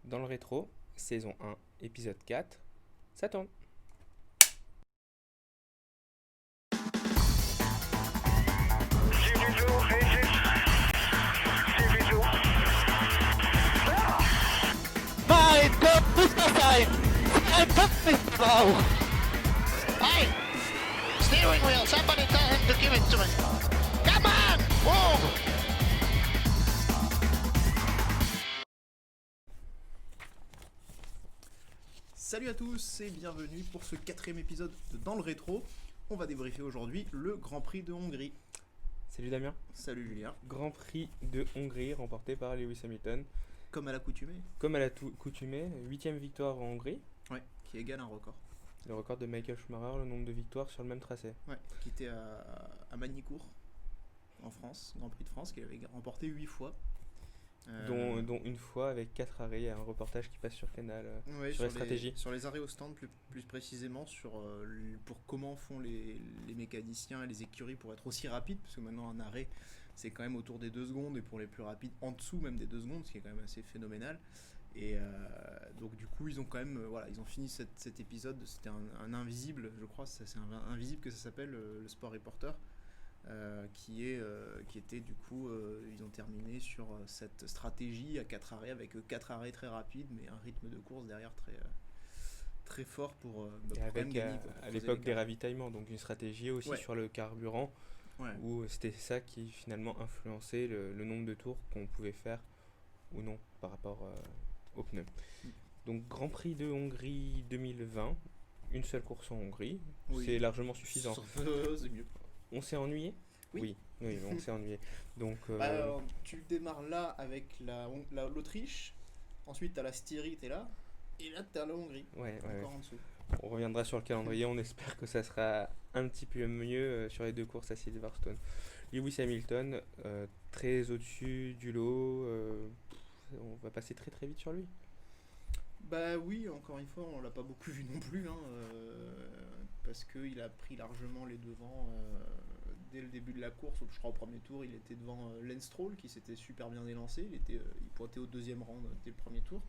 Dans le rétro, saison 1, épisode 4, ça tourne. Mein Gott, muss das sein? Ein Kopfnichtbau! Hey! Steering wheel, somebody tell him to give it to me. Come on! Move! Salut à tous et bienvenue pour ce 4ème épisode de Dans le Rétro. On va débriefer aujourd'hui le Grand Prix de Hongrie. Salut Damien. Salut Julien. Grand Prix de Hongrie remporté par Lewis Hamilton. Comme à l'accoutumée, Comme à l'accoutumée, 8ème victoire en Hongrie. qui égale un record. Le record de Michael Schumacher, le nombre de victoires sur le même tracé. Qui était à Magny-Cours, en France, Grand Prix de France, qu'il avait remporté 8 fois. Dont une fois avec 4 arrêts. Il y a un reportage qui passe sur Canal Ouais, sur la stratégie. Sur les arrêts au stand, plus précisément, pour comment font les mécaniciens et les écuries pour être aussi rapides, parce que maintenant un arrêt, c'est quand même autour des 2 secondes, et pour les plus rapides, en dessous même des 2 secondes, ce qui est quand même assez phénoménal. Et donc du coup, ils ont quand même, ils ont fini cet épisode, c'était un invisible, je crois, c'est un invisible que ça s'appelle, le Sport Reporter. Qui était du coup, ils ont terminé sur cette stratégie à 4 arrêts avec 4 arrêts très rapides, mais un rythme de course derrière très fort pour Et quand même avec gagner. à l'époque des ravitaillements, donc une stratégie aussi Ouais. sur le carburant, Ouais. où c'était ça qui finalement influençait le nombre de tours qu'on pouvait faire ou non par rapport aux pneus. Donc Grand Prix de Hongrie 2020, une seule course en Hongrie, Oui. c'est largement suffisant. C'est mieux. On s'est ennuyé ? Oui. Oui, on s'est ennuyé. Donc Alors, tu démarres là avec l'Autriche, ensuite t'as la Styrie, t'es là, et là t'as la Hongrie, ouais. encore en dessous. On reviendra sur le calendrier, on espère que ça sera un petit peu mieux sur les deux courses à Silverstone. Lewis Hamilton, très au-dessus du lot, on va passer très très vite sur lui. Bah oui, encore une fois, on l'a pas beaucoup vu non plus, parce qu'il a pris largement les devants dès le début de la course. Je crois au premier tour, il était devant Lance Stroll qui s'était super bien élancé, il pointait au deuxième rang dès le premier tour,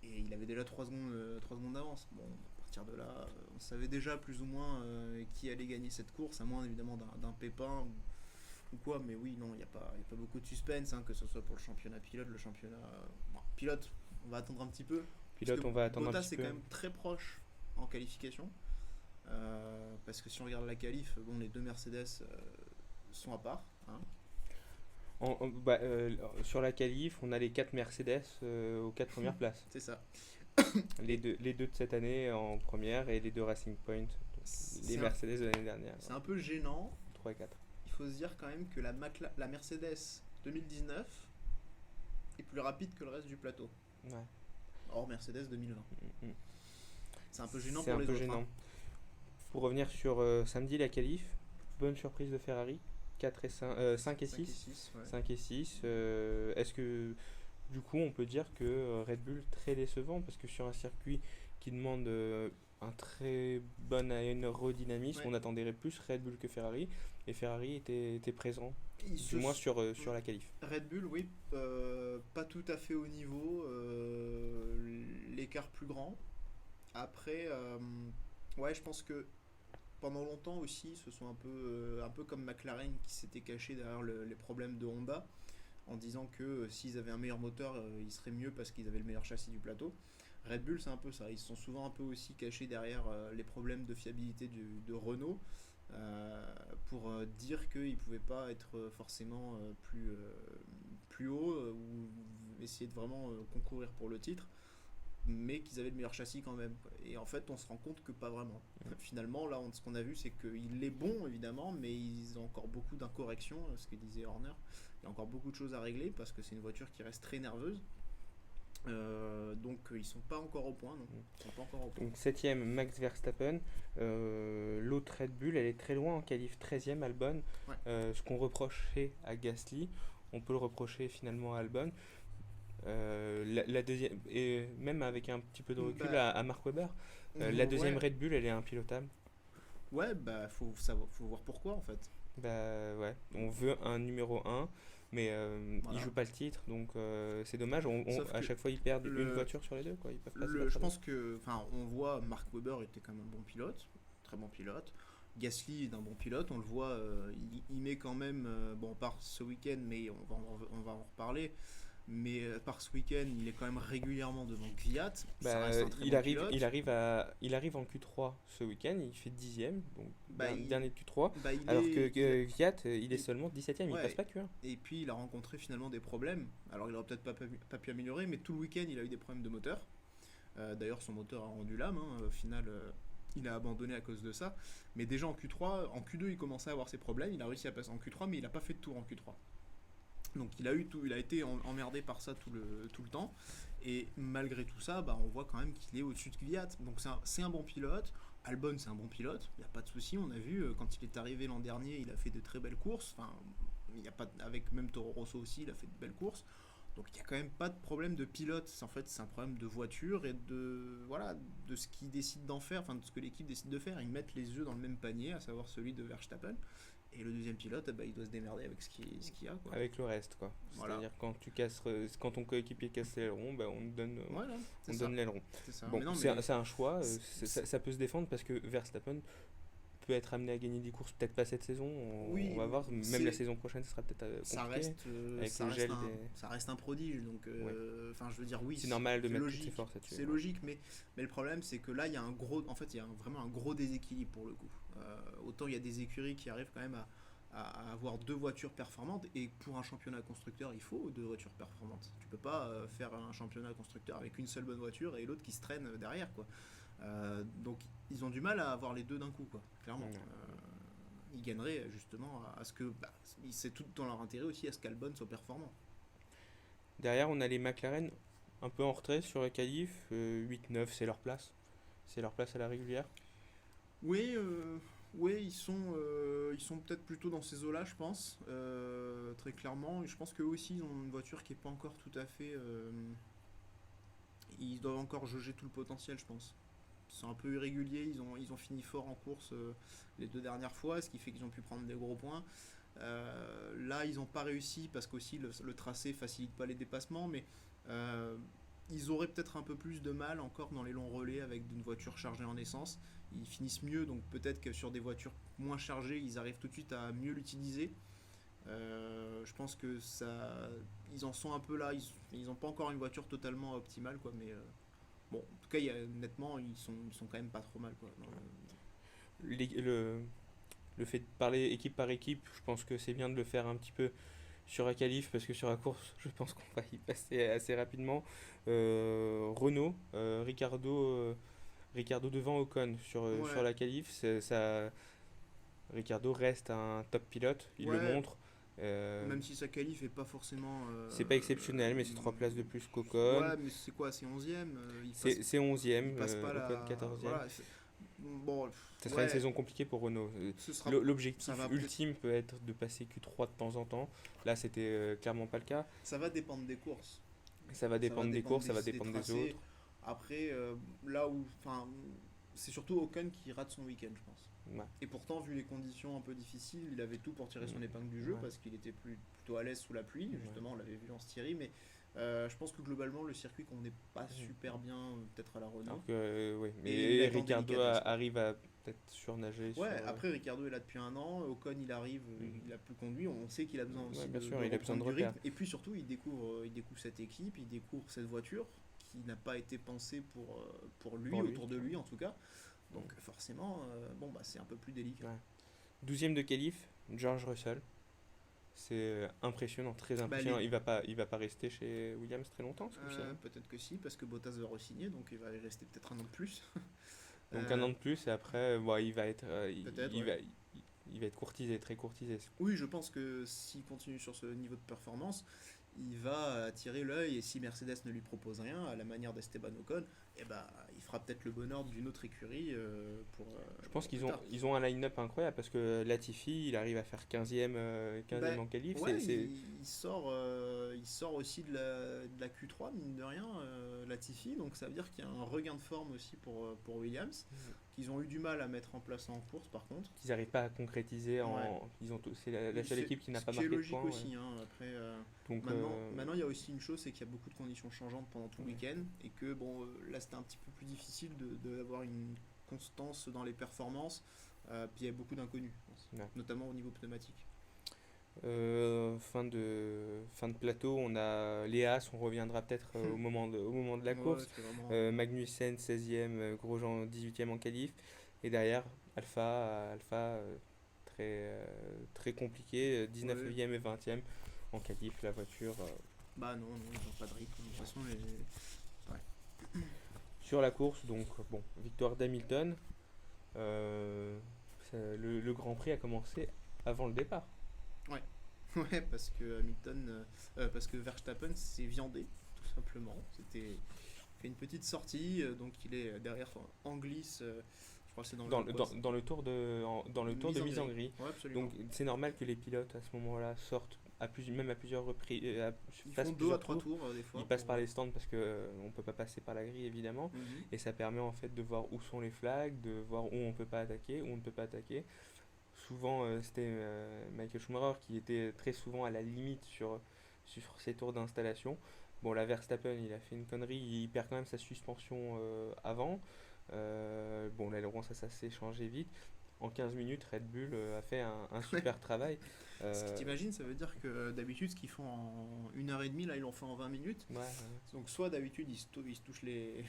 et il avait déjà 3 secondes d'avance. Bon, à partir de là, on savait déjà plus ou moins qui allait gagner cette course, à moins évidemment d'un pépin ou quoi, mais oui, non, il n'y a pas beaucoup de suspense, que ce soit pour le championnat pilote, le championnat... pilote, on va attendre un petit peu. Pilote, on va attendre un Bottas petit est peu. quand même très proche en qualification, parce que si on regarde la qualif, bon, les deux Mercedes sont à part. Sur la qualif, on a les 4 Mercedes aux 4 premières places. C'est ça. Les deux de cette année en première et les 2 Racing Point, les C'est Mercedes de l'année dernière. C'est un peu gênant. 3 et 4. Il faut se dire quand même que la Mercedes 2019 est plus rapide que le reste du plateau, Ouais. hors Mercedes 2020. Mm. C'est un peu gênant C'est pour un les peu autres. gênant. Pour revenir sur samedi la qualif, bonne surprise de Ferrari, 5 et 6. 5 et 6, ouais. 5 et 6. Est-ce que du coup on peut dire que Red Bull très décevant, parce que sur un circuit qui demande un très bon aérodynamisme, Ouais. on attendrait plus Red Bull que Ferrari, et Ferrari était présent, Ils du se moins sont- sur la qualif. Red Bull, oui, pas tout à fait au niveau, l'écart plus grand. Après, ouais, je pense que pendant longtemps aussi, ce sont un peu comme McLaren qui s'était caché derrière les problèmes de Honda, en disant que s'ils avaient un meilleur moteur, ils seraient mieux parce qu'ils avaient le meilleur châssis du plateau. Red Bull, c'est un peu ça. Ils se sont souvent un peu aussi cachés derrière les problèmes de fiabilité de Renault, pour dire qu'ils ne pouvaient pas être forcément plus haut, ou essayer de vraiment concourir pour le titre, mais qu'ils avaient le meilleur châssis quand même, quoi. Et en fait, on se rend compte que pas vraiment. Finalement, là, ce qu'on a vu, c'est qu'il est bon, évidemment, mais ils ont encore beaucoup d'incorrections, ce que disait Horner. Il y a encore beaucoup de choses à régler, parce que c'est une voiture qui reste très nerveuse. Donc ils sont pas encore au point, non. Ils sont pas encore au point. Donc 7ème Max Verstappen, l'autre Red Bull elle est très loin en qualif, 13ème Albon. Ouais. Ce qu'on reprochait à Gasly, on peut le reprocher finalement à Albon. La deuxième, et même avec un petit peu de recul à Mark Webber, la deuxième Ouais. Red Bull elle est impilotable. Ouais, faut voir pourquoi en fait. Bah ouais, on veut un numéro 1 Mais Voilà. ils jouent pas le titre, donc c'est dommage. Sauf À que chaque fois, ils perdent le- une voiture sur les deux, quoi. Ils peuvent pas se je battre à deux. pense que, enfin, on voit Mark Webber était quand même un bon pilote, très bon pilote. Gasly est un bon pilote, on le voit, il met quand même, bon, par ce week-end, mais on va en reparler. Mais par ce week-end, il est quand même régulièrement devant Kvyat. Ça Bah, reste un très bon pilote. il arrive en Q3 ce week-end, il fait 10ème, donc Bah, il- dernier de Q3, Bah, il alors est- que Kvyat, il est il- seulement 17ème, il Ouais. passe pas Q1. Et puis il a rencontré finalement des problèmes. Alors il aurait peut-être pas pu améliorer, mais tout le week-end il a eu des problèmes de moteur. D'ailleurs son moteur a rendu l'âme. Au final, il a abandonné à cause de ça. Mais déjà en Q3, en Q2 il commençait à avoir ses problèmes. Il a réussi à passer en Q3, mais il n'a pas fait de tour en Q3. Donc il a été emmerdé par ça tout le temps. Et malgré tout ça, bah, on voit quand même qu'il est au-dessus de Kvyat. Donc c'est un bon pilote. Albon c'est un bon pilote, il n'y a pas de souci. On a vu quand il est arrivé l'an dernier, il a fait de très belles courses. Enfin, il y a pas, avec même Toro Rosso aussi, il a fait de belles courses. Donc il n'y a quand même pas de problème de pilote. En fait, c'est un problème de voiture et de ce qu'ils décident d'en faire, enfin de ce que l'équipe décide de faire. Ils mettent les œufs dans le même panier, à savoir celui de Verstappen. Et le deuxième pilote, bah, il doit se démerder avec ce qu'il y a. Quoi. Avec le reste, quoi. Voilà. C'est-à-dire quand ton coéquipier casse l'aileron, bah, on donne, Voilà, on c'est ça. donne l'aileron. C'est ça. Bon, Mais non, c'est un choix, c'est- ça peut se défendre parce que Verstappen peut être amené à gagner des courses, peut-être pas cette saison, Oui, on va voir, même c'est- la saison prochaine, ce sera peut-être ça compliqué. reste, avec ça, le reste gel un, des- ça reste un prodige. Donc, enfin, je veux dire, oui, C'est normal de c'est mettre toutes logique. ses forces là-dessus. C'est logique, mais le problème, c'est que là, il y a un gros, en fait, il y a vraiment un gros déséquilibre pour le coup. Autant il y a des écuries qui arrivent quand même à avoir deux voitures performantes, et pour un championnat constructeur, il faut deux voitures performantes. Tu peux pas faire un championnat constructeur avec une seule bonne voiture et l'autre qui se traîne derrière, quoi. Donc, ils ont du mal à avoir les deux d'un coup, quoi. Clairement. Ouais. Ils gagneraient justement à ce que, bah, c'est tout dans leur intérêt aussi à ce qu'Albon soit performant. Derrière, on a les McLaren un peu en retrait sur la qualif, 8-9, c'est leur place. C'est leur place à la régulière. Oui, ils sont peut-être plutôt dans ces eaux-là, je pense, très clairement. Et je pense qu'eux aussi, ils ont une voiture qui est pas encore tout à fait. Ils doivent encore jauger tout le potentiel, je pense. Ils sont un peu irréguliers, ils ont fini fort en course les deux dernières fois, ce qui fait qu'ils ont pu prendre des gros points. Là, ils n'ont pas réussi parce qu'aussi le tracé facilite pas les dépassements, mais ils auraient peut-être un peu plus de mal encore dans les longs relais avec une voiture chargée en essence. Ils finissent mieux, donc peut-être que sur des voitures moins chargées, ils arrivent tout de suite à mieux l'utiliser. Je pense que ils en sont un peu là. Ils n'ont pas encore une voiture totalement optimale, quoi, mais bon, en tout cas, nettement, ils sont quand même pas trop mal, quoi. Le fait de parler équipe par équipe, je pense que c'est bien de le faire un petit peu sur la qualif parce que sur la course, je pense qu'on va y passer assez rapidement. Renault, Ricardo devant Ocon Ouais. sur la qualif, Ricardo reste un top pilote, il le Ouais. montre. Même si sa qualif est pas forcément. C'est pas exceptionnel, mais c'est 3 places de plus qu'Ocon. Ouais, mais c'est quoi, c'est 11ème C'est 11ème, il passe pas Ocon 14ème. Voilà, bon, Ça sera ouais, une saison compliquée pour Renault. ce sera- L'objectif ça va ultime peut être de passer Q3 de temps en temps. Là, c'était clairement pas le cas. ça va dépendre des courses. Ça va dépendre des courses, ça va des dépendre des tracés. autres. Après, là où. Enfin, c'est surtout Ocon qui rate son week-end, je pense. Ouais. Et pourtant, vu les conditions un peu difficiles, il avait tout pour tirer son épingle du jeu Ouais. parce qu'il était plutôt à l'aise sous la pluie. Ouais. Justement, on l'avait vu en Styrie. Mais je pense que globalement, le circuit convenait pas super bien, peut-être à la Renault. Alors que, oui. Et il Mais est en Ricardo délicatesse. arrive à peut-être surnager. Ouais, sur, après Ricardo est là depuis un an, Ocon il arrive, il a plus conduit, on sait qu'il a besoin aussi Ouais, bien de, sûr, de il a besoin de reprendre du repères. rythme. Et puis surtout il découvre cette équipe, il découvre cette voiture qui n'a pas été pensée pour lui, Pour lui. autour de lui en tout cas. Donc forcément, bon bah c'est un peu plus délicat. Ouais. 12ème de qualif, George Russell. C'est impressionnant, très impressionnant. les- Il va pas rester chez Williams très longtemps, ce coup-ci, hein. Peut-être que si, parce que Bottas va re-signer, donc il va y rester peut-être un an de plus. Donc un an de plus et après, bon, il va être, Peut-être, il ouais. va être courtisé, très courtisé. Oui, je pense que s'il continue sur ce niveau de performance, il va attirer l'œil, et si Mercedes ne lui propose rien, à la manière d'Esteban Ocon, eh ben, il fera peut-être le bonheur d'une autre écurie pour. Je pense plus qu'ils tard. ont un line-up incroyable parce que Latifi, il arrive à faire 15e, Ben, en qualif. Ouais, c'est- il sort aussi de la Q3, mine de rien, Latifi, donc ça veut dire qu'il y a un regain de forme aussi pour Williams, qu'ils ont eu du mal à mettre en place en course par contre. Qu'ils n'arrivent pas à concrétiser Ouais. c'est la seule équipe qui n'a pas Ce qui est marqué de logique points. Ouais. aussi. Hein. Après, Donc, maintenant, il y a aussi une chose, c'est qu'il y a beaucoup de conditions changeantes pendant tout le week-end et que bon, là c'était un petit peu plus difficile d'avoir une constance dans les performances. Puis il y a beaucoup d'inconnus, je pense, Ouais. notamment au niveau pneumatique. fin de plateau, on a les As, on reviendra peut-être au moment de la Ouais, course. c'était vraiment. Magnussen 16e, Grosjean 18e en qualif. Et derrière, Alpha très compliqué, 19e et 20e en qualif. La voiture Bah non, ils n'ont pas de rythme. De toute façon, sur la course, donc bon, victoire d'Hamilton. Le Grand Prix a commencé avant le départ. ouais, parce que parce que Verstappen s'est viandé, tout simplement. Il fait une petite sortie, donc il est derrière en glisse. Je crois que c'est Dans le tour de mise en grille. Ouais, absolument. Donc c'est normal que les pilotes à ce moment-là sortent même à plusieurs reprises, Ils fassent font 2 à plusieurs 3 tours. tours des fois. Ils passent par les stands parce que on peut pas passer par la grille évidemment. Mhm. Et ça permet en fait de voir où sont les flags, de voir où on peut pas attaquer, où on ne peut pas attaquer. Souvent c'était Michael Schumacher qui était très souvent à la limite sur ses tours d'installation. Bon, la Verstappen, il a fait une connerie, il perd quand même sa suspension avant. Bon, l'aileron, ça s'est changé vite. En 15 minutes, Red Bull a fait un super travail. Ce que t'imagines, ça veut dire que d'habitude, ce qu'ils font en 1h30, là, ils l'ont fait en 20 minutes. Ouais, Donc, soit d'habitude, ils se touchent les.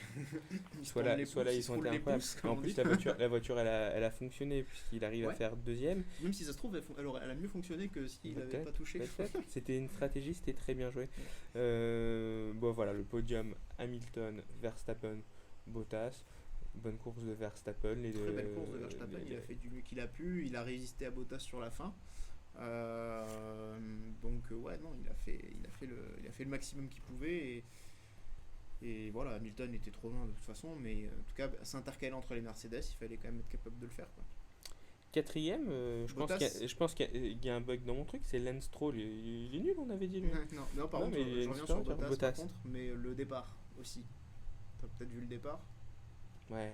soit là, ils ont été incroyables. En plus, la voiture elle a fonctionné puisqu'il arrive à Ouais. faire deuxième. Même si ça se trouve, elle a mieux fonctionné que s'il n'avait Peut-être, pas touché. peut-être. C'était une stratégie, c'était très bien joué. Bon, voilà, le podium Hamilton, Verstappen, Bottas. Bonne course de Verstappen. Très belle course de Verstappen, il a fait du mieux qu'il a pu, il a résisté à Bottas sur la fin. Donc ouais, non, il a fait le maximum qu'il pouvait et voilà, Hamilton était trop loin de toute façon, mais en tout cas s'intercaler entre les Mercedes, il fallait quand même être capable de le faire, quoi. Quatrième, je pense qu'il y a un bug dans mon truc, c'est Lance Stroll, il est nul, on avait dit lui. Non, par Non, contre, mais je reviens sur Bottas, Bottas. par contre, mais le départ aussi. T'as peut-être vu le départ. Ouais,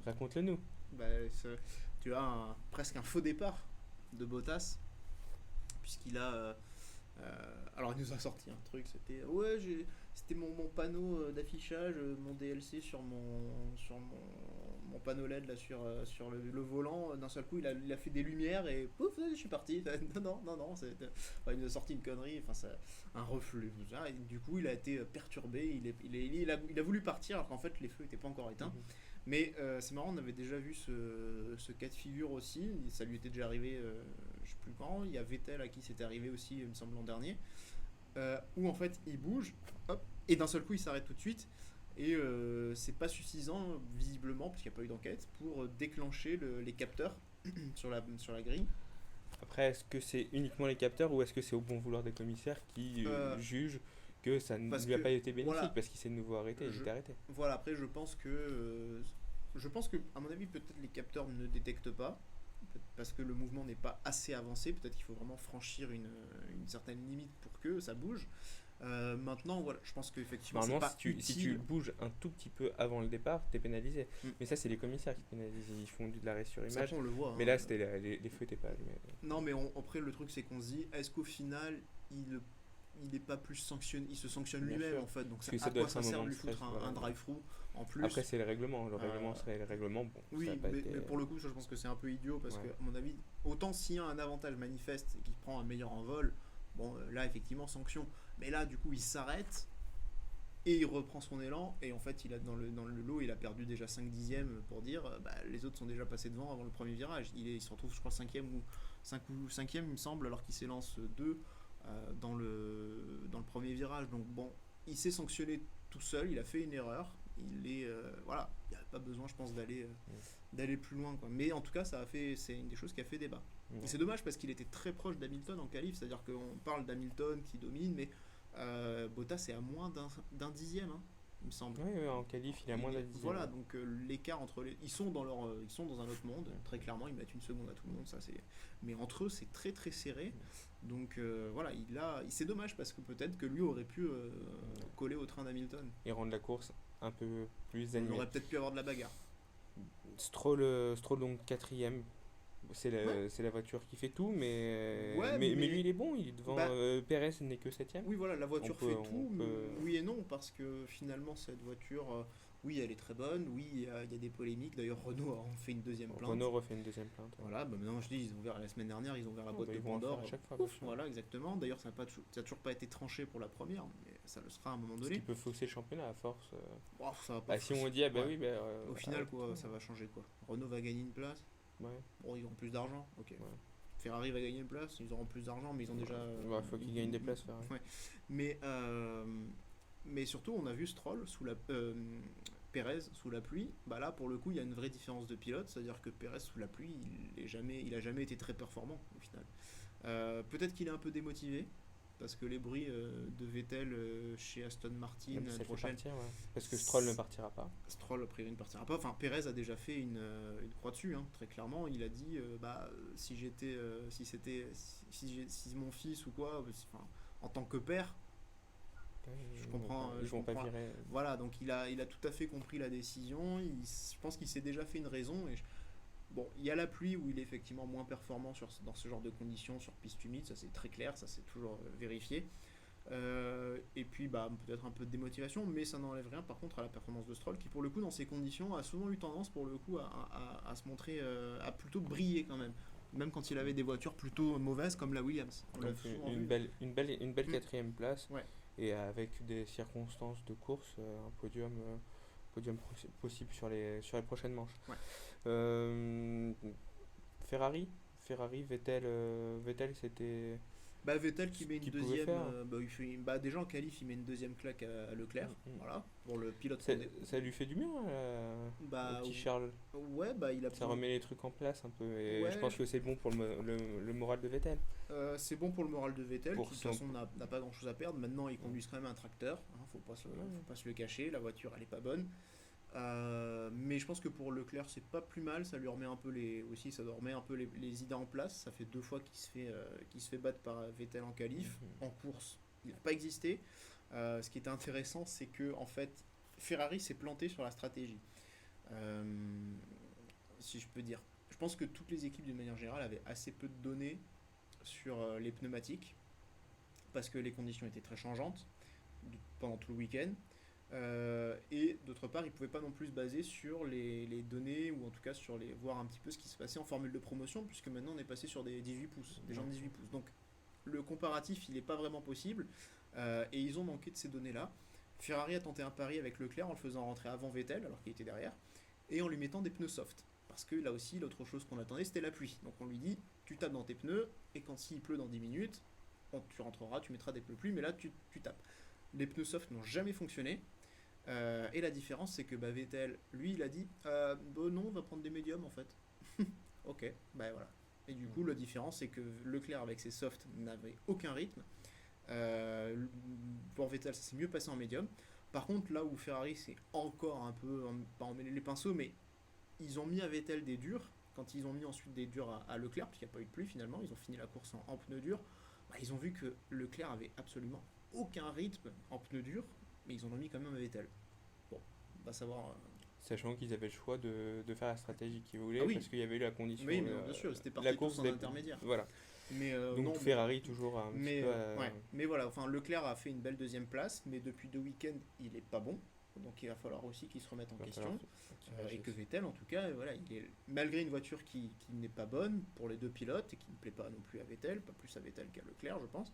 raconte-le nous. Bah, tu as presque un faux départ de Bottas, puisqu'il a. Alors, il nous a sorti un truc, c'était mon panneau d'affichage, mon DLC sur mon panneau LED là, sur le volant. D'un seul coup, il a fait des lumières et pouf, je suis parti. Non, il nous a sorti une connerie, un reflux. Et du coup, il a été perturbé, il a voulu partir alors qu'en fait, les feux n'étaient pas encore éteints. Mais c'est marrant, on avait déjà vu ce cas de figure aussi, ça lui était déjà arrivé, je sais plus quand, il y a Vettel à qui c'était arrivé aussi, il me semble, l'an dernier, où en fait il bouge, hop, et d'un seul coup il s'arrête tout de suite, et c'est pas suffisant, visiblement, puisqu'il n'y a pas eu d'enquête, pour déclencher les capteurs sur la grille. Après, est-ce que c'est uniquement les capteurs ou est-ce que c'est au bon vouloir des commissaires qui jugent que ça ne lui a pas été bénéfique voilà, parce qu'il s'est de nouveau arrêté, il était arrêté. Voilà, après je pense que à mon avis peut-être les capteurs ne détectent pas parce que le mouvement n'est pas assez avancé, peut-être qu'il faut vraiment franchir une certaine limite pour que ça bouge. Maintenant voilà, je pense qu'effectivement c'est Normalement, pas si tu bouges un tout petit peu avant le départ, t'es pénalisé. Mais ça, c'est les commissaires qui pénalisent, ils font de l'arrêt sur image. Ça, on le voit, mais hein. là, c'était les feux n'étaient pas allumés. Non, mais après le truc c'est qu'on se dit, est-ce qu'au final il n'est pas plus sanctionné, il se sanctionne Bien lui-même sûr. en fait, donc Parce que à ça doit quoi être ça un sert moment de lui de stress, foutre voilà. un drive-through en plus. Après, c'est le règlement. Le règlement serait le règlement. Bon, Oui, ça a pas mais été... pour le coup, ça, je pense que c'est un peu idiot parce Ouais. que, à mon avis, autant s'il y a un avantage manifeste et qu'il prend un meilleur envol, bon, là, effectivement, sanction. Mais là, du coup, il s'arrête et il reprend son élan. Et en fait, dans le lot, il a perdu déjà 5 dixièmes pour dire les autres sont déjà passés devant avant le premier virage. Il se retrouve, je crois, 5ème ou 5ème, il me semble, alors qu'il s'élance 2 dans le premier virage. Donc, bon, il s'est sanctionné tout seul, il a fait une erreur. Voilà, il n'y a pas besoin, je pense, d'aller plus loin, quoi. Mais en tout cas, c'est une des choses qui a fait débat. Ouais. Et c'est dommage parce qu'il était très proche d'Hamilton en qualif, c'est-à-dire qu'on parle d'Hamilton qui domine, mais Bottas est à moins d'un dixième, hein, il me semble. Oui, en qualif, il a moins d'un dixième. Voilà, donc l'écart entre ils sont dans un autre monde, très clairement, ils mettent une seconde à tout le monde, mais entre eux c'est très très serré. Donc voilà, c'est dommage parce que peut-être que lui aurait pu coller au train d'Hamilton. Et rendre la course un peu plus On animée. aurait peut-être pu avoir de la bagarre. Stroll donc quatrième. C'est la voiture qui fait tout, Ouais, mais mais- lui il est bon, il est devant Bah, Pérez, n'est que septième. Oui, voilà, la voiture On peut- fait on tout, peut- oui et non, parce que finalement, cette voiture, oui, elle est très bonne, oui, il y a des polémiques. D'ailleurs, Renault a en fait une deuxième plainte. Renault refait une deuxième plainte. Ouais. Voilà, bah maintenant je dis, ils ont ouvert la semaine dernière, ils ont ouvert la boîte Bah, de ils vont en faire Pandore. à chaque fois, Ouf, bien sûr. voilà, exactement. D'ailleurs, ça a toujours pas été tranché pour la première, mais ça le sera à un moment Ce donné. qui peut fausser le championnat à force. Bon, ça va pas Bah, si on dit, ah bah ouais. oui, bah, Au final, quoi, ouais. ça va changer quoi. Renault va gagner une place. Ouais. Bon, ils auront plus d'argent, ok. Ouais. Ferrari va gagner une place, ils auront plus d'argent, mais ils ont déjà. Ouais, faut qu'ils gagnent des places, Ferrari. Ouais. Mais, mais surtout, on a vu Stroll sous la. Pérez sous la pluie. Bah là, pour le coup, il y a une vraie différence de pilote, c'est-à-dire que Pérez sous la pluie, il a jamais été très performant au final. Peut-être qu'il est un peu démotivé. Parce que les bruits de Vettel chez Aston Martin Même si l'année ça fait prochaine, partir, ouais. Parce que Stroll ne partira pas. Stroll a priori ne partira pas. Enfin, Pérez a déjà fait une croix dessus, hein, très clairement. Il a dit, si j'étais, si mon fils ou quoi, enfin, en tant que père, je comprends. Ils je vont pas comprends. virer. Voilà, donc il a tout à fait compris la décision. Je pense qu'il s'est déjà fait une raison. Bon, il y a la pluie où il est effectivement moins performant dans ce genre de conditions, sur piste humide, ça c'est très clair, ça c'est toujours vérifié. Et puis peut-être un peu de démotivation, mais ça n'enlève rien par contre à la performance de Stroll, qui pour le coup dans ces conditions a souvent eu tendance pour le coup à se montrer, à plutôt briller quand même quand il avait des voitures plutôt mauvaises comme la Williams. On l'a Donc, souvent une vu. belle Mm. quatrième place. Ouais. Et avec des circonstances de course, un podium possible sur les prochaines manches. Ouais. Ferrari, Vettel c'était. Vettel qui met une qu'il pouvait deuxième, faire. déjà en qualif il met une deuxième claque à Leclerc, voilà, pour le pilote. Ça lui fait du bien, le petit Charles. Ouais, il a Ça remet les trucs en place un peu. Et Ouais. je pense que c'est bon pour le moral de Vettel. C'est bon pour le moral de Vettel, Pour qui de son- toute façon n'a pas grand chose à perdre. Maintenant, ils conduisent quand même un tracteur, hein, faut pas se le cacher. La voiture, elle est pas bonne. Mais je pense que pour Leclerc, c'est pas plus mal. Ça lui remet un peu ça leur remet un peu les idées en place. Ça fait 2 fois qu'il se fait battre par Vettel en qualif. En course, il n'a pas existé. Ce qui était intéressant, c'est que en fait, Ferrari s'est planté sur la stratégie. Si je peux dire. Je pense que toutes les équipes, d'une manière générale, avaient assez peu de données sur les pneumatiques parce que les conditions étaient très changeantes pendant tout le week-end. Et d'autre part, ils ne pouvaient pas non plus se baser sur les données, ou en tout cas voir un petit peu ce qui se passait en formule de promotion, puisque maintenant on est passé sur des 18 pouces, des gens de 18 pouces. Donc le comparatif, il n'est pas vraiment possible, et ils ont manqué de ces données-là. Ferrari a tenté un pari avec Leclerc en le faisant rentrer avant Vettel, alors qu'il était derrière, et en lui mettant des pneus soft. Parce que là aussi, l'autre chose qu'on attendait, c'était la pluie. Donc on lui dit, tu tapes dans tes pneus, et quand s'il pleut dans 10 minutes, tu rentreras, tu mettras des pneus pluie, mais là tu tapes. Les pneus soft n'ont jamais fonctionné. Et la différence, c'est que Vettel, lui, il a dit non, on va prendre des médiums en fait. Ok, voilà. Et du coup, la différence, c'est que Leclerc, avec ses softs, n'avait aucun rythme. Pour Vettel, ça s'est mieux passé en médium. Par contre, là où Ferrari, c'est encore un peu, pas emmêler les pinceaux, mais ils ont mis à Vettel des durs. Quand ils ont mis ensuite des durs à Leclerc, puisqu'il n'y a pas eu de pluie finalement, ils ont fini la course en pneus durs. Ils ont vu que Leclerc avait absolument aucun rythme en pneus durs, mais ils en ont mis quand même à Vettel. Bon, on va savoir. Sachant qu'ils avaient le choix de faire la stratégie qu'ils voulaient, Ah oui. parce qu'il y avait eu la condition. Oui, mais bien sûr, c'était parti la course en intermédiaire. Voilà. Mais, Donc non, Ferrari toujours un petit peu. mais voilà, enfin Leclerc a fait une belle deuxième place, mais depuis 2 week-ends, il est pas bon. Donc il va falloir aussi qu'il se remette en question. Et que Vettel, en tout cas, voilà, il est, malgré une voiture qui n'est pas bonne pour les deux pilotes et qui ne plaît pas non plus à Vettel, pas plus à Vettel qu'à Leclerc, je pense.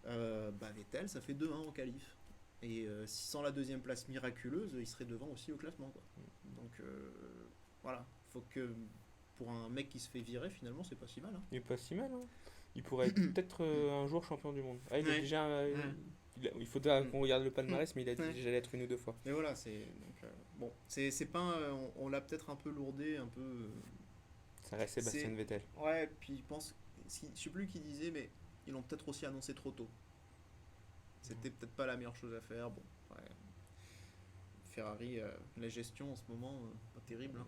Vettel, ça fait 2-1 en qualif. Et sans la deuxième place miraculeuse, il serait devant aussi au classement, quoi. Donc voilà, faut que pour un mec qui se fait virer, finalement, c'est pas si mal. Hein. Il est pas si mal. Hein. Il pourrait être peut-être un jour champion du monde. Ah, il est déjà. Il faudra qu'on regarde le palmarès, mais il a dit déjà l'être 1 ou 2 fois. Mais voilà, c'est donc, bon, c'est pas on l'a peut-être un peu lourdé, un peu. Ça reste Sébastien Vettel. Ouais, puis je pense, je sais plus qui disait, mais ils l'ont peut-être aussi annoncé trop tôt. C'était peut-être pas la meilleure chose à faire. Bon, ouais. Ferrari, la gestion en ce moment, pas terrible.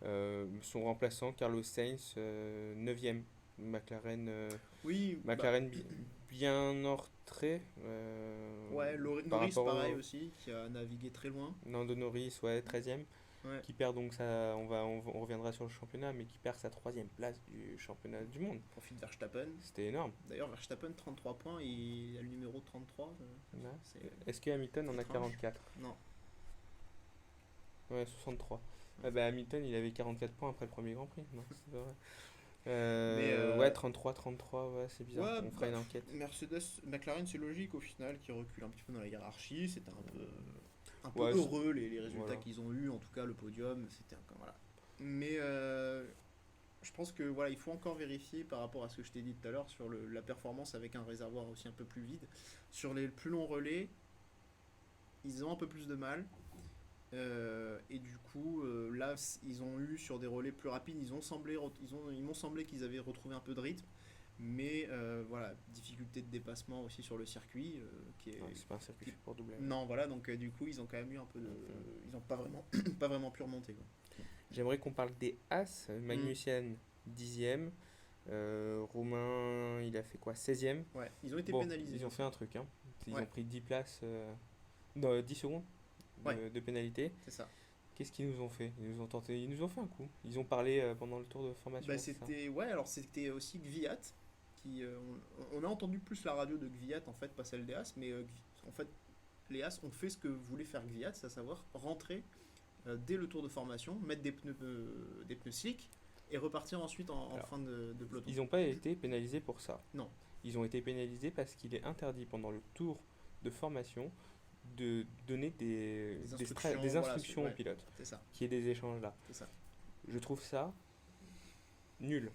Hein. Son remplaçant, Carlos Sainz, 9ème. McLaren, McLaren bien en retrait. Ouais, Norris pareil aussi, qui a navigué très loin. Nando Norris, ouais, 13ème. Ouais. qui perd donc on reviendra sur le championnat, mais qui perd sa 3e place du championnat du monde. Profite Verstappen. C'était énorme. D'ailleurs, Verstappen, 33 points, il a le numéro 33. Là. C'est... Est-ce que Hamilton en a étrange. 44? Non. Ouais, 63. Ah bah, Hamilton, il avait 44 points après le premier Grand Prix. Non, c'est pas vrai. Ouais, 33, ouais, c'est bizarre. Ouais, On fera une bah, enquête. McLaren, c'est logique au final, qui recule un petit peu dans la hiérarchie. C'était un peu Ouais, heureux les résultats voilà. qu'ils ont eu, en tout cas le podium. C'était voilà. Mais je pense que voilà, il faut encore vérifier par rapport à ce que je t'ai dit tout à l'heure sur la performance avec un réservoir aussi un peu plus vide. Sur les plus longs relais, ils ont un peu plus de mal. Et du coup, là, ils ont eu sur des relais plus rapides, ils m'ont semblé qu'ils avaient retrouvé un peu de rythme, mais voilà, difficulté de dépassement aussi sur le circuit, qui est. Ouais, c'est pas un circuit fait pour doubler. Non, voilà, donc du coup, ils ont quand même eu un peu de, ils n'ont pas vraiment, pas vraiment pu remonter, quoi. J'aimerais qu'on parle des As. Magnussen, 10e. Romain, il a fait quoi? 16e. Ouais, ils ont été Bon, pénalisés. ils ont fait un truc, hein. Ils Ouais. ont pris 10 places, non, 10 secondes Ouais. de pénalité. C'est ça. Qu'est-ce qu'ils nous ont fait? Ils nous ont fait un coup. Ils ont parlé pendant le tour de formation. Bah, c'est ça c'était ouais, alors c'était aussi Gviat qui on a entendu plus la radio de Gviat en fait, pas celle des As, mais en fait les As ont fait ce que voulait faire Gviat, c'est à savoir rentrer dès le tour de formation, mettre des pneus slick et repartir ensuite en Alors, fin de peloton. Ils n'ont pas été pénalisés pour ça. Non. Ils ont été pénalisés parce qu'il est interdit pendant le tour de formation de donner des Des instructions voilà, aux pilotes, c'est ça, qu'il y ait des échanges là. c'est ça. Je trouve ça nul.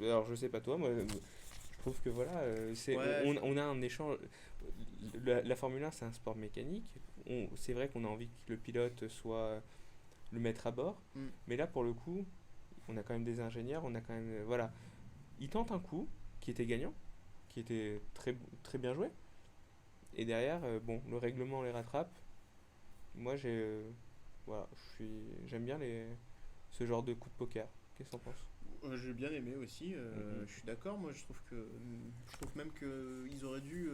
Alors je sais pas toi, moi je trouve que voilà, Ouais. on a un échange. La Formule 1 c'est un sport mécanique. C'est vrai qu'on a envie que le pilote soit le maître à bord, mais là pour le coup, on a quand même des ingénieurs, on a quand même voilà, ils tentent un coup qui était gagnant, qui était très bien joué, et derrière bon le règlement les rattrape. Moi voilà, j'aime bien ce genre de coup de poker. Qu'est-ce que t'en penses? J'ai bien aimé aussi, Mhm. je suis d'accord, moi je trouve même que ils auraient dû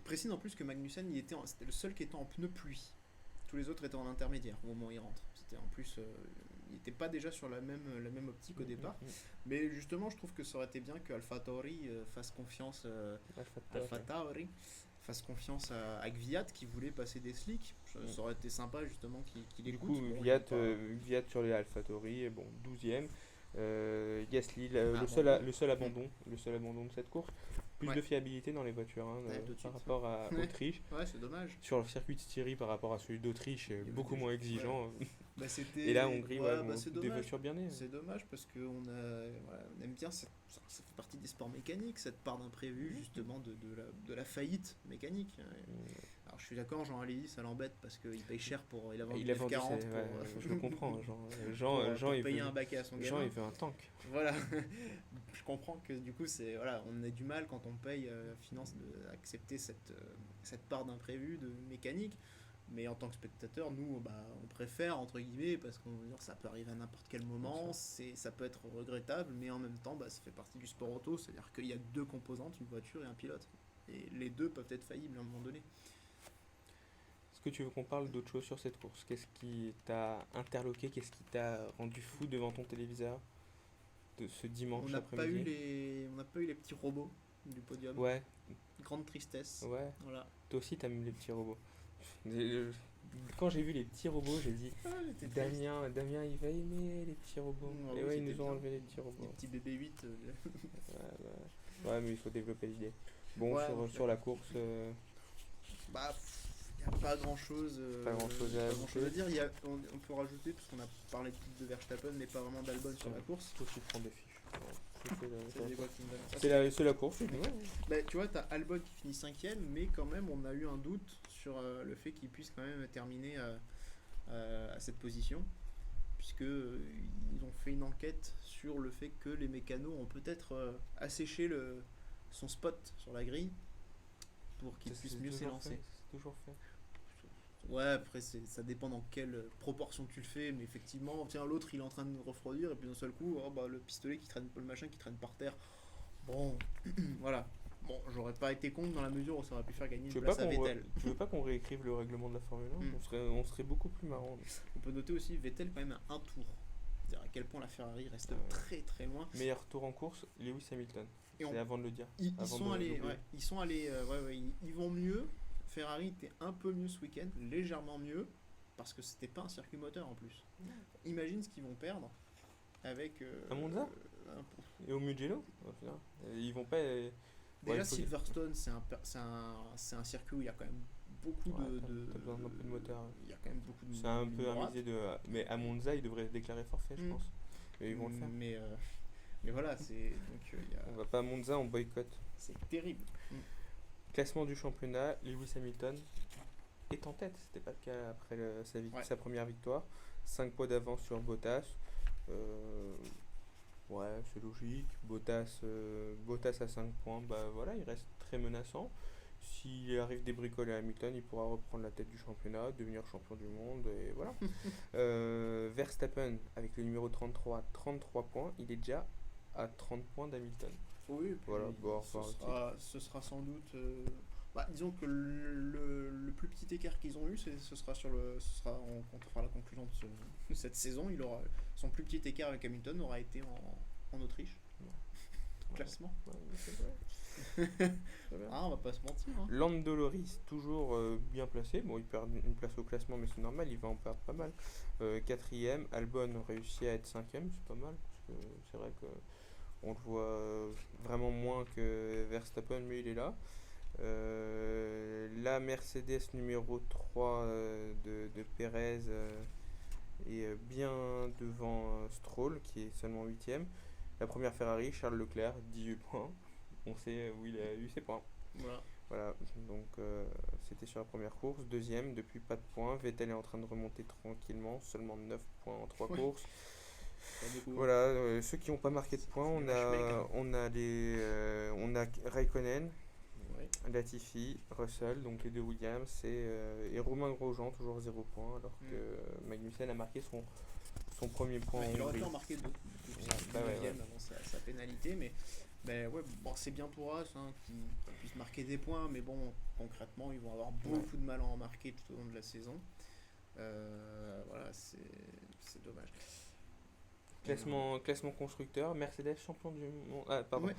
précise en plus que Magnussen c'était le seul qui était en pneu pluie. Tous les autres étaient en intermédiaire au moment où il rentre. C'était en plus il n'était pas déjà sur la même optique au départ. Mais justement, je trouve que ça aurait été bien que AlphaTauri fasse confiance AlphaTauri fasse confiance à Gviat qui voulait passer des slicks. Ça aurait été sympa justement qu'il Du écoute. coup, Bon, Gviat, il est pas- Gviat sur les AlphaTauri, bon, 12e. Gasly, Abandon. le seul abandon de cette course. Plus Ouais. de fiabilité dans les voitures hein, Ouais, tout de par suite. rapport à Ouais. Autriche. Ouais, c'est dommage. Sur le circuit de Styrie par rapport à celui d'Autriche, avait beaucoup des- moins exigeant. Bah, c'était... Et là, Hongrie, ouais, ouais, bon, c'est des dommage. voitures bien nées. C'est dommage parce qu'on on aime bien, ça fait partie des sports mécaniques, cette part d'imprévu justement de la faillite mécanique. Alors je suis d'accord, Jean Alési, ça l'embête parce qu'il paye cher pour. Il a vendu Il a vendu, F40 ouais, pour, je le comprends. pour il payer veut, un baquet à son Jean, gamin. il veut un tank. Voilà, je comprends que du coup, voilà, on a du mal quand on paye finance d'accepter cette part d'imprévu de mécanique. Mais en tant que spectateur, nous, on préfère, entre guillemets, parce qu'on veut dire ça peut arriver à n'importe quel moment, ça peut être regrettable, mais en même temps, ça fait partie du sport auto, c'est-à-dire qu'il y a deux composantes, une voiture et un pilote. Et les deux peuvent être faillibles à un moment donné. Est-ce que tu veux qu'on parle d'autre chose sur cette course? Qu'est-ce qui t'a interloqué? Qu'est-ce qui t'a rendu fou devant ton téléviseur de ce dimanche On n'a pas eu après-midi? on n'a pas eu les petits robots du podium. Ouais, Grande tristesse. ouais. Voilà. Toi aussi, t'aimes les petits robots. Quand j'ai vu les petits robots, j'ai dit J'étais triste. Damien, il va aimer les petits robots. Ouais, Et ouais, ils c'était nous ont bien. enlevé les petits Les robots. petits bébés 8. Ouais, mais il faut développer l'idée. Bon, Ouais, sur la course, il n'y a pas grand chose, Pas grand-chose à ajouter. dire. On peut rajouter, parce qu'on a parlé de Verstappen, mais pas vraiment d'Albon sur la course. toi tu prends des fiches. C'est des voix qui me donnent ça. C'est la course. Ouais. Bah, tu vois, t'as Albon qui finit 5ème, mais quand même, on a eu un doute sur le fait qu'il puisse quand même terminer à cette position, puisque ils ont fait une enquête sur le fait que les mécanos ont peut-être asséché son spot sur la grille pour qu'il puisse mieux s'élancer. C'est toujours fait. Ouais, après ça dépend dans quelle proportion tu le fais, mais effectivement, tiens, l'autre il est en train de refroidir, et puis d'un seul coup, le pistolet qui traîne, le machin qui traîne par terre. Bon, voilà. Bon, j'aurais pas été contre dans la mesure où ça aurait pu faire gagner Tu une veux, pas place à qu'on Vettel. tu veux pas qu'on réécrive le règlement de la Formule 1? Mm. On serait beaucoup plus marrant. On peut noter aussi Vettel quand même à un tour. C'est-à-dire à quel point la Ferrari reste très très loin. Meilleur tour en course, Lewis Hamilton. Et C'est avant de le dire. Ils avant sont de allés, l'oublier. ils vont mieux. Ferrari était un peu mieux ce week-end, légèrement mieux, parce que c'était pas un circuit moteur en plus. Imagine ce qu'ils vont perdre avec. À Monza un- Et au Mugello au final. Ils vont pas. Déjà, il faut que- Silverstone, c'est un circuit où il y a quand même beaucoup Ouais, de. t'as besoin d'un peu de moteur. Il y a quand même beaucoup de. C'est un de peu droite. amusé de. Mais à Monza, ils devraient déclarer forfait, je Mm. pense. Et ils vont le faire. Mais voilà, c'est. Donc, On va pas à Monza, on boycotte. c'est terrible. Classement du championnat, Lewis Hamilton est en tête. C'était pas le cas après Ouais. sa première victoire. 5 points d'avance sur Bottas. Ouais, c'est logique. Bottas à 5 points, bah voilà, il reste très menaçant. S'il arrive des bricoles à Hamilton, il pourra reprendre la tête du championnat, devenir champion du monde, et voilà. Verstappen, avec le numéro 33, 33 points, il est déjà à 30 points d'Hamilton. Oui, et puis Voilà, bon, ce sera sans doute. Disons que le plus petit écart qu'ils ont eu, ce sera quand on fera la conclusion de cette saison. Son plus petit écart avec Hamilton aura été en Autriche. Classement. Ouais, mais c'est vrai. Très bien. Ah, on va pas se mentir. Hein. Lando Norris, toujours bien placé. Bon, il perd une place au classement, mais c'est normal, il va en perdre pas mal. Quatrième, Albon réussit à être cinquième, c'est pas mal, parce que c'est vrai que on le voit vraiment moins que Verstappen, mais il est là. La Mercedes numéro 3 de Perez est bien devant Stroll, qui est seulement 8ème. La première Ferrari, Charles Leclerc, 18 points. On sait où il a eu ses points. Voilà, donc c'était sur la première course. Deuxième, depuis pas de points. Vettel est en train de remonter tranquillement, seulement 9 points en 3 courses. Pas beaucoup. Voilà, ceux qui n'ont pas marqué de points, C'est des matchmakers. on a Raikkonen, Ouais. Latifi, Russell, donc les deux Williams, et Romain Grosjean, toujours 0 points, alors que Magnussen a marqué son premier point en Il aurait Hongrie. pu en marquer deux. Bah ouais. Avant sa pénalité, mais c'est bien pour As qu'ils puissent marquer des points, mais bon, concrètement, ils vont avoir beaucoup de mal à en marquer tout au long de la saison. Voilà, c'est dommage. Classement constructeur, Mercedes champion du monde. Ah, pardon. Ouais.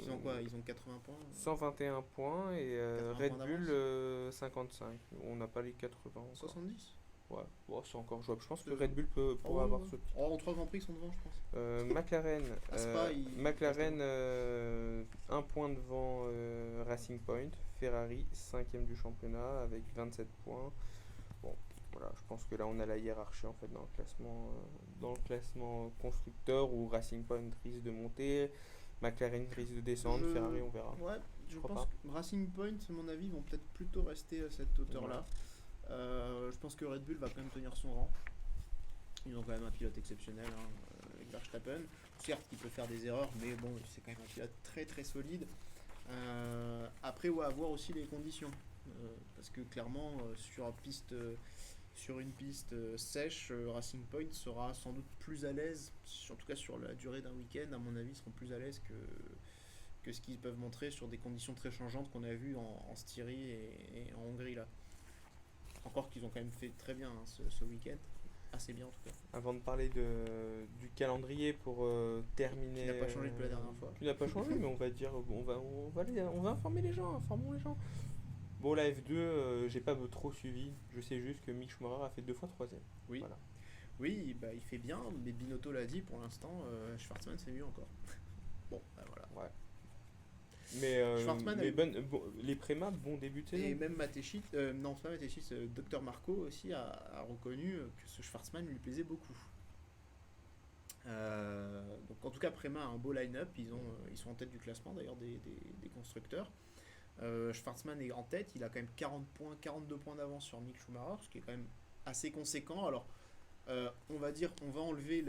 Ils ont quoi? Ils ont 80 points 121 points et 80 Red points Bull 55. On n'a pas les 80 encore. 70 Ouais, bon, c'est encore jouable. Je pense que C'est Red Bull pourra avoir ce. En 3 Grands Prix, ils sont devant, je pense. McLaren, Spa, McLaren 1 point devant Racing Point. Ferrari 5ème du championnat avec 27 points. Bon, voilà, je pense que là on a la hiérarchie en fait dans le classement constructeur où Racing Point risque de monter, McLaren risque de descendre, Ferrari on verra. Ouais, je crois pense que Racing Point, à mon avis, vont peut-être plutôt rester à cette hauteur-là. Je pense que Red Bull va quand même tenir son rang. Ils ont quand même un pilote exceptionnel, avec Verstappen. Certes, il peut faire des erreurs, mais bon, c'est quand même un pilote très très solide. Après, on va voir aussi les conditions. Parce que clairement, sur une piste sèche, Racing Point sera sans doute plus à l'aise, en tout cas sur la durée d'un week-end, à mon avis, ils seront plus à l'aise que ce qu'ils peuvent montrer sur des conditions très changeantes qu'on a vues en Styrie et en Hongrie là. Encore qu'ils ont quand même fait très bien ce week-end, assez bien en tout cas. Avant de parler du calendrier pour terminer. Qui n'a pas changé depuis la dernière fois. Qui n'a pas changé, mais on va dire, on va informer les gens, informons les gens. Bon, la F2, j'ai pas trop suivi. Je sais juste que Mick Schumacher a fait 2 fois 3ème. Oui. Voilà. Oui, bah, il fait bien, mais Binotto l'a dit pour l'instant, Schwarzman c'est mieux encore. Bon, bah voilà. Ouais. Mais, Schwarzman a eu- les Préma, bon début de saison. Et même Matechit, non c'est pas Matechit, Dr Marco aussi a reconnu que ce Schwarzman lui plaisait beaucoup. Donc en tout cas Prema a un beau line-up, ils sont en tête du classement d'ailleurs des constructeurs. Schwarzman est en tête, il a quand même 40 points, 42 points d'avance sur Mick Schumacher, ce qui est quand même assez conséquent. Alors on va dire, on va enlever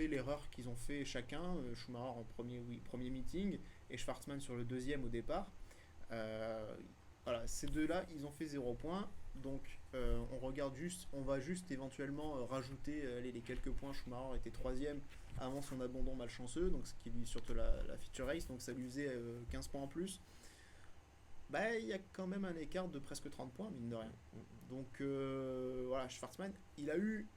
l'erreur qu'ils ont fait chacun, Schumacher en premier meeting et Schwarzman sur le deuxième au départ. voilà, ces deux-là, ils ont fait 0 points. Donc on va juste éventuellement rajouter les quelques points. Schumacher était 3ème avant son abandon malchanceux, donc ce qui lui surtout la feature race, donc ça lui faisait 15 points en plus. Bah, il y a quand même un écart de presque 30 points, mine de rien. Donc voilà, Schwarzman, il a eu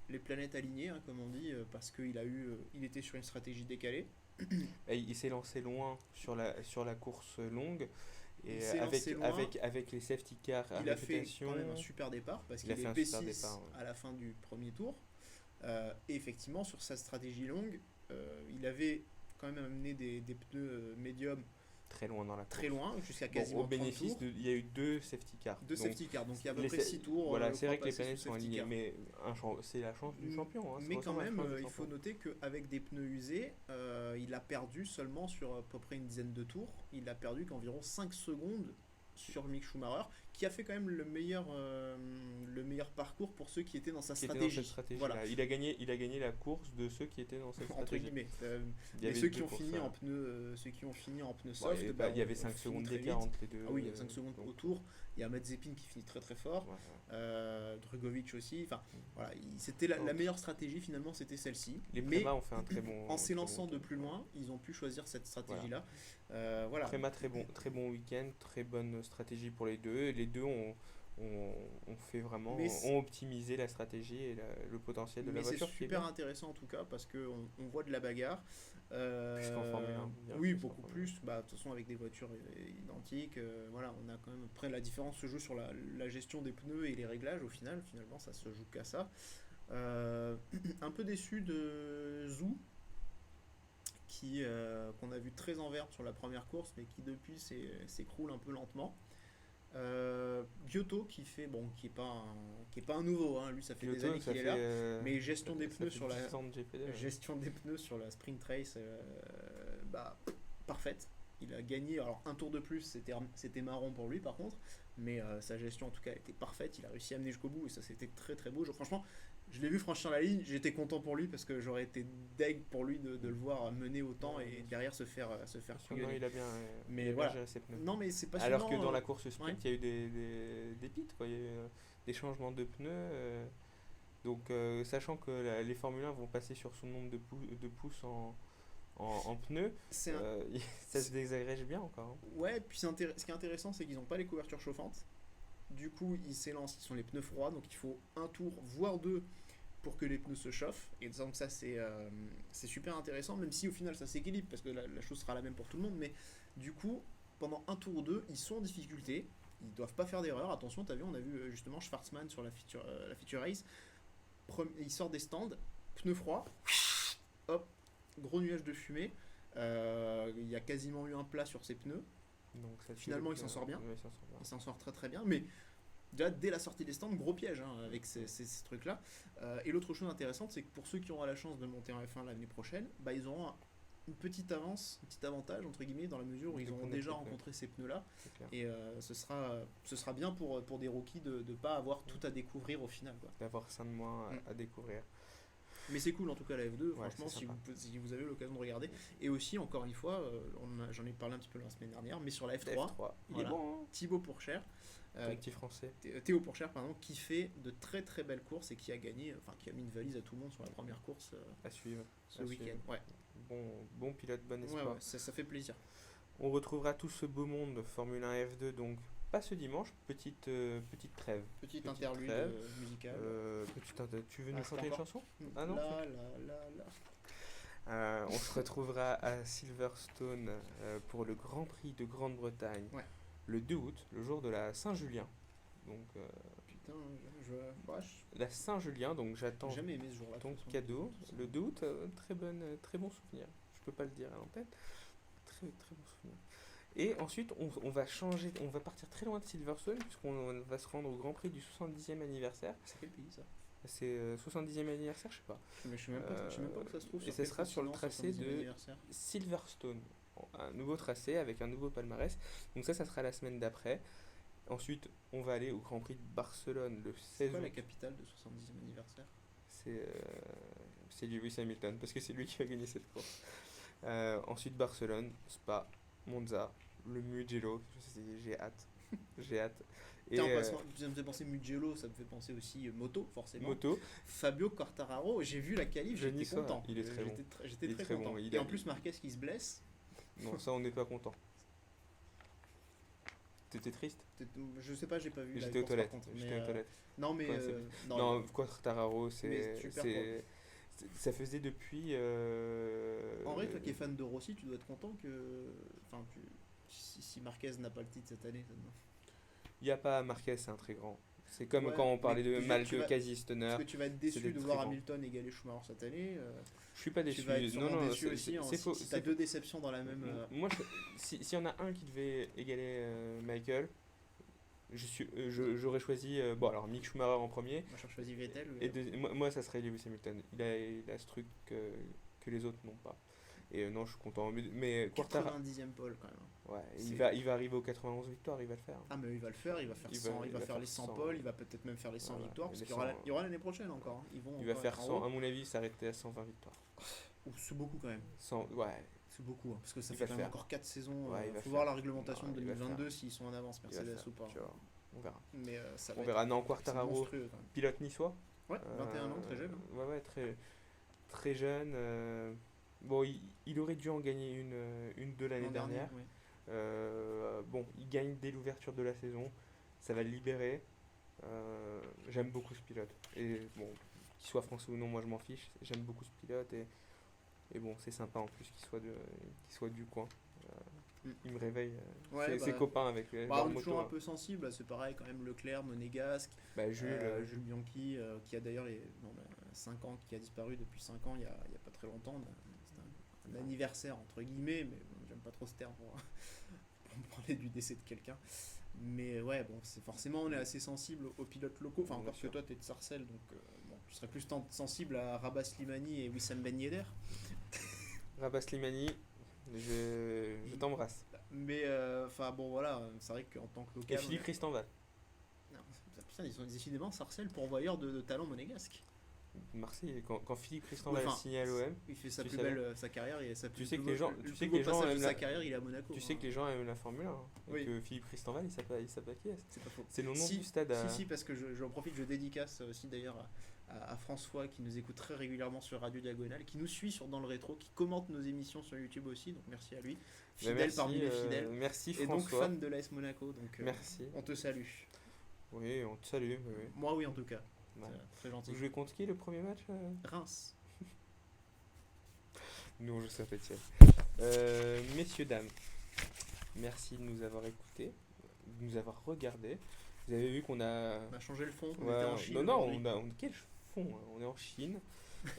les planètes alignées, hein, comme on dit, parce il était sur une stratégie décalée. Et il s'est lancé loin sur la course longue. Et Il s'est lancé loin. avec les safety cars à Il a fait réputation, quand même un super départ parce il a qu'il fait est un super P6 départ, ouais. à la fin du premier tour. Et effectivement, sur sa stratégie longue, il avait quand même amené des pneus médiums très loin dans la course. très loin, jusqu'à Bon, quasiment au bénéfice 30 tours. il y a eu 2 safety cars. Deux Donc, safety cars, donc il y a à peu les près sa- 6 tours. Voilà, c'est vrai que les passés planètes sous sont safety alignées, car. mais c'est la chance du champion. Hein, ça Mais quand ressemble à la même, chance du il faut champion. noter qu'avec des pneus usés, il a perdu seulement sur à peu près une dizaine de tours. Il a perdu qu'environ 5 secondes sur Mick Schumacher, qui a fait quand même le meilleur parcours pour ceux qui étaient dans sa Qui était dans stratégie. cette stratégie Voilà. là. Il a gagné la course de ceux qui étaient dans cette Entre stratégie. guillemets. Il y Mais avait ceux deux qui ont courses, fini hein. en pneus Bon, soft, et bah, il y avait on 5 finit secondes très d'écart vite. entre les deux. Ah oui, il y a 5 secondes donc, au tour. Il y a Mazepin qui finit très très fort. Drugovic aussi. Enfin, voilà, c'était la meilleure stratégie finalement, c'était celle-ci. Les Mais Prema ont fait un très bon. en très s'élançant bon de top. plus loin, ils ont pu choisir cette stratégie-là. Voilà. Prema, très bon week-end, très bonne stratégie pour les deux. Et les deux ont fait vraiment, Mais ont optimisé la stratégie et le potentiel de la Mais c'est voiture. qui est super bien. intéressant en tout cas parce qu'on on voit de la bagarre. Plus qu'en Formule 1, bien Oui, plus qu'en beaucoup Formule 1. plus. Bah, de toute façon, avec des voitures identiques, voilà, on a quand même. Après, la différence se joue sur la gestion des pneus et les réglages au final. Finalement, ça se joue qu'à ça. Un peu déçu de Zhou, qu'on a vu très en verte sur la première course, mais qui depuis s'écroule un peu lentement. Giotto qui est pas un nouveau, hein. Lui ça fait des Kyoto, années ça qu'il est fait, là, mais gestion des ça pneus fait sur 10 ans de GP2, ouais. gestion des pneus sur la sprint race, parfaite. Il a gagné, alors un tour de plus, c'était marron pour lui par contre, mais sa gestion en tout cas était parfaite. Il a réussi à amener jusqu'au bout et ça c'était très très beau. Franchement, je l'ai vu franchir la ligne, j'étais content pour lui parce que j'aurais été deg pour lui de le voir mener autant Ouais, et bien sûr. derrière se faire Non, couiller. il a bien, Mais il a bien voilà. géré ses pneus. Non mais c'est passionnant. Alors que dans la course sprint, ouais. il y a eu des pits, quoi. Il y a eu des changements de pneus. Donc, sachant que les Formule 1 vont passer sur son nombre de pouces en pneus, C'est ça se désagrège bien encore. Hein. Ouais, puis ce qui est intéressant, c'est qu'ils n'ont pas les couvertures chauffantes. Du coup, ils s'élancent, ils sont les pneus froids, donc il faut un tour, voire deux, pour que les pneus se chauffent. Et donc ça, c'est super intéressant, même si au final ça s'équilibre, parce que la chose sera la même pour tout le monde. Mais du coup, pendant un tour ou deux, ils sont en difficulté. Ils doivent pas faire d'erreur. Attention, t'as vu, on a vu justement Schwarzman sur la feature race. Il sort des stands, pneus froids, hop, gros nuage de fumée. Il y a quasiment eu un plat sur ses pneus. Donc, ça Finalement, il s'en sort bien. Ouais, il s'en sort bien. Il s'en sort très très bien, mais déjà dès la sortie des stands, gros piège hein, avec ces trucs-là. Et l'autre chose intéressante, c'est que pour ceux qui auront la chance de monter en F1 l'année prochaine, bah, ils auront une petite avance, un petit avantage entre guillemets dans la mesure où De ils auront connaître déjà les pneus. rencontré ces pneus-là. C'est clair. Et ce sera bien pour des rookies de ne pas avoir tout à découvrir au final. Quoi. D'avoir 5 mois à découvrir. Mais c'est cool en tout cas la F2, Ouais, franchement, c'est si vous avez l'occasion de regarder. Et aussi, encore une fois, j'en ai parlé un petit peu la semaine dernière, mais sur la F3, F3, il voilà. est bon, hein, Thibaut Pourchère, ton petit français. Théo Pourchère, pardon, qui fait de très très belles courses et qui a gagné, enfin qui a mis une valise à tout le monde sur la première course À suivre. ce à week-end. suivre. Ouais. Bon pilote, bon Ouais, espoir. ouais, ça fait plaisir. On retrouvera tout ce beau monde de Formule 1 F2, donc pas ce dimanche, petite trêve. Petite Petite interlude trêve. musicale. Tu veux nous Ah, chanter c'est une encore- chanson Ah non, là. on se retrouvera à Silverstone pour le Grand Prix de Grande-Bretagne Ouais. le 2 août, le jour de la Saint-Julien. Donc Putain, je la Saint-Julien, donc j'attends j'ai jamais aimé ce jour-là. ton de toute façon. cadeau. Le 2 août, très bon souvenir. Je peux pas le dire à l'antenne. Très bon souvenir. Et ensuite, on va changer, on va partir très loin de Silverstone puisqu'on va se rendre au Grand Prix du 70e anniversaire. C'est quel pays ça? C'est 70e anniversaire, je sais pas. Je sais même pas où ça se trouve. Et ça sera sur le tracé de Silverstone. Un nouveau tracé avec un nouveau palmarès. Donc ça sera la semaine d'après. Ensuite, on va aller au Grand Prix de Barcelone le C'est 16 quoi août. la capitale de 70e anniversaire? C'est Lewis Hamilton parce que c'est lui qui a gagné cette course. Ensuite, Barcelone, Spa, Monza, Le Mugello, j'ai hâte. J'ai hâte. Et Tiens, ça me fait penser Mugello, ça me fait penser aussi moto, forcément. moto, Fabio Quartararo, j'ai vu la qualif, Je j'étais dis ça, content. il est très bon. J'étais Il est très très content. bon, Et en plus, Marquez qui se blesse, non, ça on n'est pas content. T'étais triste? je sais pas, j'ai pas vu la J'étais aux course, par toilettes. contre, J'étais mais, aux toilettes. non, mais Ouais, Non, Quartararo, Mais super, ça faisait depuis. en vrai, toi qui es fan de Rossi, tu dois être content que. Enfin, si Marquez n'a pas le titre cette année, Il n'y a pas Marquez, c'est un très grand. C'est comme Ouais, quand on parlait mais de tu mal vas- de quasi Stoner. est-ce que tu vas être c'est déçu des de très voir grands. Hamilton égaler Schumacher cette année Je suis pas Tu déçu. vas être sûrement déçu c'est- aussi c'est faux. si t'as deux déceptions dans la même. Moi, s'il y en a un qui devait égaler Michael, j'aurais choisi. Bon, alors Mick Schumacher en premier. Moi, j'ai choisi Vettel. Et moi, ça serait Lewis Hamilton. Il a ce truc que les autres n'ont pas. Et non, je suis content. Mais Quartararo, 90e pole quand même. ouais, C'est- il va arriver aux 91 victoires, il va le faire. Ah, mais il va le faire, il va faire Il 100, va- il va faire les 100 100, pole, il va peut-être même faire les 100 voilà, victoires, et parce les qu'il y aura, 100, il y aura l'année prochaine encore. Hein. Ils vont Il va encore faire être en 100, haut. à mon avis, s'arrêter à 120 victoires. Ouh, c'est beaucoup quand même. 100, ouais, C'est beaucoup, hein, parce que ça Il fait va quand le même faire. encore 4 saisons. Ouais, il Il va faut le voir faire. la réglementation de Ouais, il va le 2022 s'ils sont en avance, il va le Mercedes faire, ou pas. tu vois. On verra. Mais ça va On verra. Non, c'est Quartararo, monstrueux quand même. pilote niçois. Ouais, 21 ans, très jeune. Hein. Ouais, très, très jeune. Bon, il aurait dû en gagner une de l'année L'an dernier, dernière. ouais. Bon, il gagne dès l'ouverture de la saison. Ça va le libérer. J'aime beaucoup ce pilote. Et bon, qu'il soit français ou non, moi je m'en fiche. J'aime beaucoup ce pilote. Et bon, c'est sympa en plus qu'il soit du coin. Il me réveille. Ouais, Ses bah, copains avec Bah, leur on est moto. toujours un peu sensible, là, c'est pareil quand même, Leclerc, Monégasque, Bah, Jules Bianchi, qui a d'ailleurs 5 ans, qui a disparu depuis 5 ans, il y a pas très longtemps. C'était un anniversaire entre guillemets, mais bon, j'aime pas trop ce terme pour parler du décès de quelqu'un. Mais ouais, bon, c'est forcément on est assez sensible aux pilotes locaux. Enfin, Bien encore que sûr. toi t'es de Sarcelles, donc bon, tu serais plus sensible à Rabat Slimani et Wissam Ben Yedder. Rabat Slimani, je t'embrasse. Mais enfin bon voilà, c'est vrai qu'en tant que Et local. Philippe Christenval. Non, putain, ils sont décidément Sarcelles pourvoyeurs de talents monégasques. Marseille, quand Philippe Christenval Ouais, enfin, signé à l'OM, Il fait sa Tu plus savais. belle sa carrière et sa Tu plus sais que plus les beau- gens- le tu plus sais que beau les gens passage de aiment sa la- carrière, il est à Monaco. tu sais que les gens aiment la Formule 1. Hein, et Oui. que Philippe Christenval, il s'appelle qui est-ce? C'est pas faux. C'est le nom Si, du stade à... Si, parce que j'en profite, je dédicace aussi d'ailleurs à François qui nous écoute très régulièrement sur Radio Diagonale, qui nous suit dans le rétro, qui commente nos émissions sur YouTube aussi, donc merci à lui. Bah, Fidèle merci, parmi les fidèles. Merci Et donc François. fan de l'AS Monaco, donc Merci. on te salue. Oui, on te salue. Oui. Moi oui en tout cas, Ouais. c'est très gentil. Vous jouez contre qui le premier match Reims. Nous, on joue Saint-Etienne. Messieurs, dames, merci de nous avoir écoutés, de nous avoir regardés. Vous avez vu qu'on a... On a changé le fond, on Ouais, était en Chine. non, aujourd'hui. quel fond hein. On est en Chine.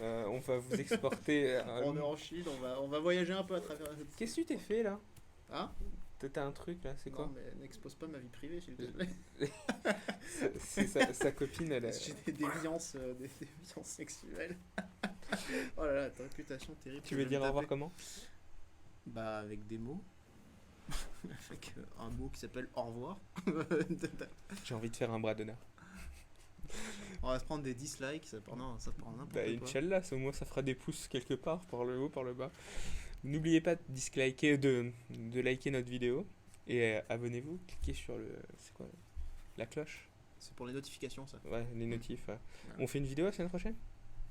On va vous exporter... On est en Chine, on va voyager un peu à travers. Qu'est-ce que tu t'es fait là? Hein? T'as un truc là, c'est quoi? Non, mais n'expose pas ma vie privée, s'il te plaît. C'est sa copine, elle J'ai des déviances, des déviances sexuelles. Oh là là, ta réputation terrible. Tu que veux je dire vais au me revoir taper. comment? Bah, avec des mots. Avec un mot qui s'appelle au revoir. J'ai envie de faire un bras d'honneur. On va se prendre des dislikes, ça part n'importe Bah, quoi. Inch'Allah, au moins ça fera des pouces quelque part, par le haut, par le bas. N'oubliez pas de liker notre vidéo. Et abonnez-vous, cliquez sur c'est quoi la cloche. C'est pour les notifications, ça. Ouais, les notifs. Ouais. Ouais. On fait une vidéo la semaine prochaine?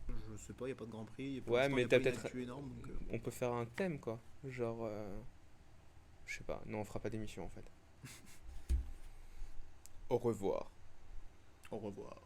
Je sais pas, y a pas de Grand Prix. Pour Ouais, l'instant, mais y a t'as pas une peut-être... actu énorme, donc, On peut faire un thème, quoi. Genre... Je sais pas. Non, on fera pas d'émission, en fait. Au revoir. au revoir.